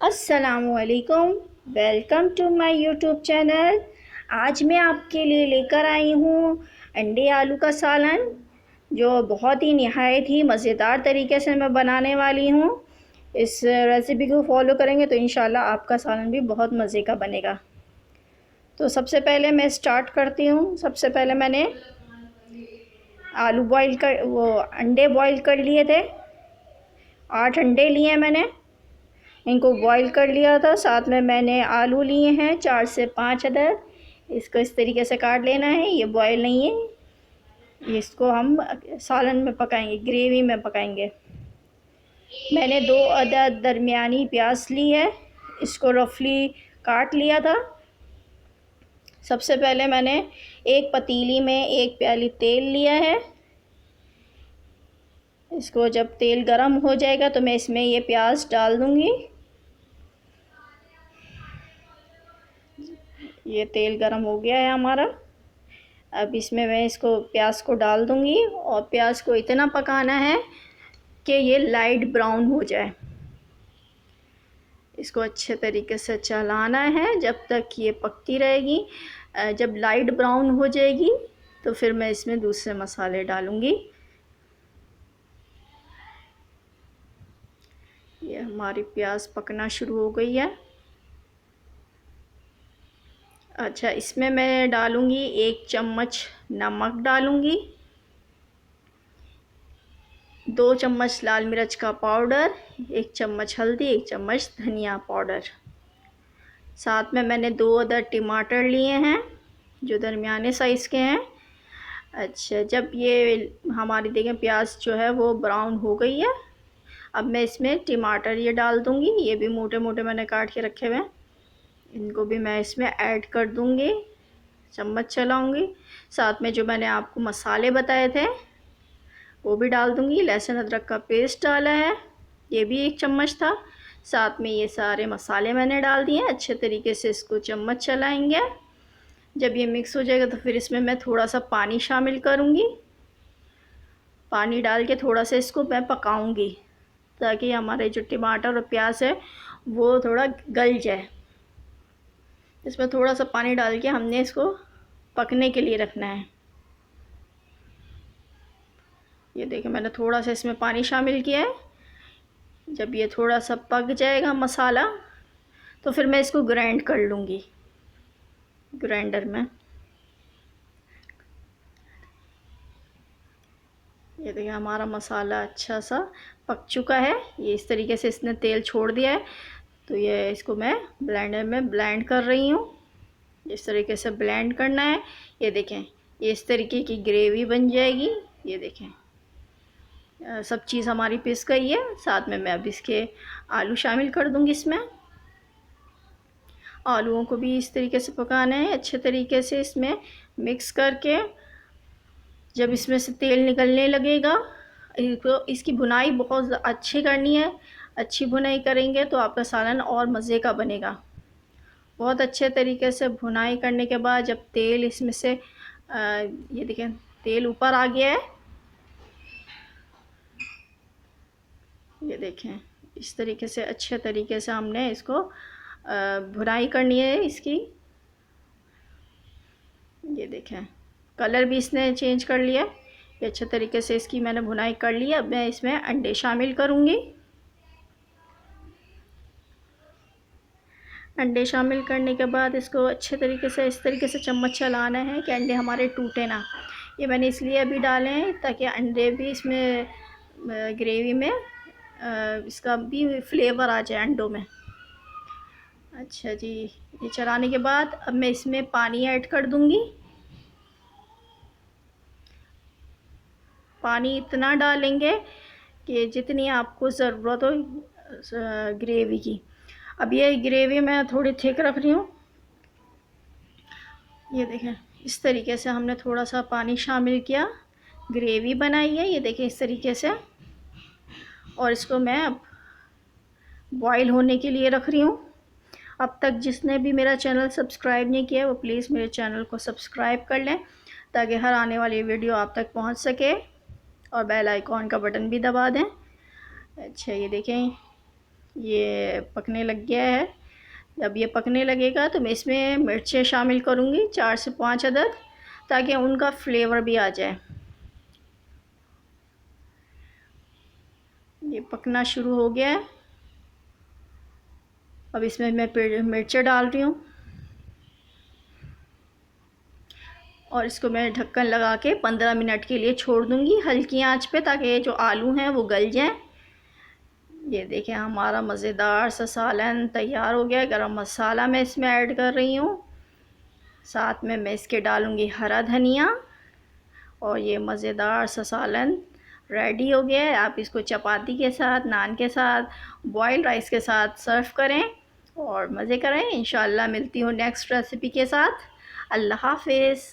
अस्सलामुअलैकुम। Welcome to my YouTube channel. आज मैं आपके लिए लेकर आई हूँ अंडे आलू का सालन, जो बहुत ही निहायत ही मज़ेदार तरीके से मैं बनाने वाली हूँ। इस रेसिपी को फॉलो करेंगे तो इंशाल्लाह आपका सालन भी बहुत मज़े का बनेगा। तो सबसे पहले मैं स्टार्ट करती हूँ। सबसे पहले मैंने अंडे बॉईल कर लिए थे। 8 अंडे लिए मैंने, इनको बॉईल कर लिया था। साथ में मैंने आलू लिए हैं 4 से 5 अदद। इसको इस तरीके से काट लेना है। ये बॉईल नहीं है, इसको हम सालन में पकाएंगे, ग्रेवी में पकाएंगे। मैंने 2 अदद दरमियानी प्याज ली है, इसको रफली काट लिया था। सबसे पहले मैंने एक पतीली में 1 प्याली तेल लिया है। इसको जब तेल गरम हो जाएगा तो मैं इसमें ये प्याज डाल दूँगी। ये तेल गरम हो गया है हमारा। अब इसमें मैं इसको प्याज को डाल दूँगी और प्याज को इतना पकाना है कि ये लाइट ब्राउन हो जाए। इसको अच्छे तरीके से चलाना है जब तक ये पकती रहेगी। जब लाइट ब्राउन हो जाएगी तो फिर मैं इसमें दूसरे मसाले डालूँगी। ये हमारी प्याज पकना शुरू हो गई है। अच्छा, इसमें मैं डालूँगी 1 चम्मच नमक डालूँगी, 2 चम्मच लाल मिर्च का पाउडर, 1 चम्मच हल्दी, 1 चम्मच धनिया पाउडर। साथ में मैंने 2 अदद टमाटर लिए हैं जो दरमियाने साइज़ के हैं। अच्छा, जब ये हमारी देखें प्याज जो है वो ब्राउन हो गई है, अब मैं इसमें टमाटर ये डाल दूँगी। ये भी मोटे मोटे मैंने काट के रखे हुए हैं, इनको भी मैं इसमें ऐड कर दूँगी। चम्मच चलाऊँगी। साथ में जो मैंने आपको मसाले बताए थे वो भी डाल दूँगी। लहसुन अदरक का पेस्ट डाला है, ये भी 1 चम्मच था। साथ में ये सारे मसाले मैंने डाल दिए। अच्छे तरीके से इसको चम्मच चलाएंगे। जब ये मिक्स हो जाएगा तो फिर इसमें मैं थोड़ा सा पानी शामिल करूँगी। पानी डाल के थोड़ा सा इसको मैं पकाऊँगी ताकि हमारे जो टमाटर और प्याज है वो थोड़ा गल जाए। इसमें थोड़ा सा पानी डाल के हमने इसको पकने के लिए रखना है। ये देखिए मैंने थोड़ा सा इसमें पानी शामिल किया है। जब ये थोड़ा सा पक जाएगा मसाला तो फिर मैं इसको ग्राइंड कर लूँगी ग्राइंडर में। ये देखिए हमारा मसाला अच्छा सा पक चुका है। ये इस तरीके से इसने तेल छोड़ दिया है, तो ये इसको मैं ब्लेंडर में ब्लेंड कर रही हूँ। इस तरीके से ब्लेंड करना है। ये देखें ये इस तरीके की ग्रेवी बन जाएगी। ये देखें सब चीज़ हमारी पिस गई है। साथ में मैं अब इसके आलू शामिल कर दूँगी इसमें। आलूओं को भी इस तरीके से पकाना है अच्छे तरीके से, इसमें मिक्स करके। जब इसमें से तेल निकलने लगेगा, इसकी भुनाई बहुत अच्छी करनी है। अच्छी भुनाई करेंगे तो आपका सालन और मज़े का बनेगा। बहुत अच्छे तरीके से भुनाई करने के बाद जब तेल इसमें से ये देखें तेल ऊपर आ गया है। ये देखें इस तरीके से अच्छे तरीके से हमने इसको भुनाई करनी है इसकी। ये देखें कलर भी इसने चेंज कर लिया। ये अच्छे तरीके से इसकी मैंने भुनाई कर ली। अब मैं इसमें अंडे शामिल करूँगी। अंडे शामिल करने के बाद इसको अच्छे तरीके से इस तरीके से चम्मच चलाना है कि अंडे हमारे टूटे ना। ये मैंने इसलिए अभी डाले हैं ताकि अंडे भी इसमें ग्रेवी में इसका भी फ्लेवर आ जाए अंडों में। अच्छा जी, ये चलाने के बाद अब मैं इसमें पानी ऐड कर दूँगी। पानी इतना डालेंगे कि जितनी आपको ज़रूरत हो ग्रेवी की। अब ये ग्रेवी मैं थोड़ी थिक रख रही हूँ। ये देखें इस तरीके से हमने थोड़ा सा पानी शामिल किया, ग्रेवी बनाई है। ये देखें इस तरीके से, और इसको मैं अब बॉईल होने के लिए रख रही हूँ। अब तक जिसने भी मेरा चैनल सब्सक्राइब नहीं किया वो प्लीज़ मेरे चैनल को सब्सक्राइब कर लें ताकि हर आने वाली वीडियो आप तक पहुँच सके, और बेल आइकॉन का बटन भी दबा दें। अच्छा ये देखें ये पकने लग गया है। जब ये पकने लगेगा तो मैं इसमें मिर्चें शामिल करूँगी 4 से 5 अदद, ताकि उनका फ्लेवर भी आ जाए। ये पकना शुरू हो गया है। अब इसमें मैं मिर्चें डाल रही हूँ और इसको मैं ढक्कन लगा के 15 मिनट के लिए छोड़ दूँगी हल्की आंच पे, ताकि ये जो आलू हैं वो गल जाएं। ये देखें हमारा मज़ेदार सा सालन तैयार हो गया है। गरम मसाला मैं इसमें ऐड कर रही हूँ, साथ में मैं इसके डालूँगी हरा धनिया, और ये मज़ेदार सा सालन रेडी हो गया है। आप इसको चपाती के साथ, नान के साथ, बॉइल्ड राइस के साथ सर्व करें और मज़े करें। इंशाल्लाह मिलती हूँ नेक्स्ट रेसिपी के साथ। अल्लाह हाफ़िज़।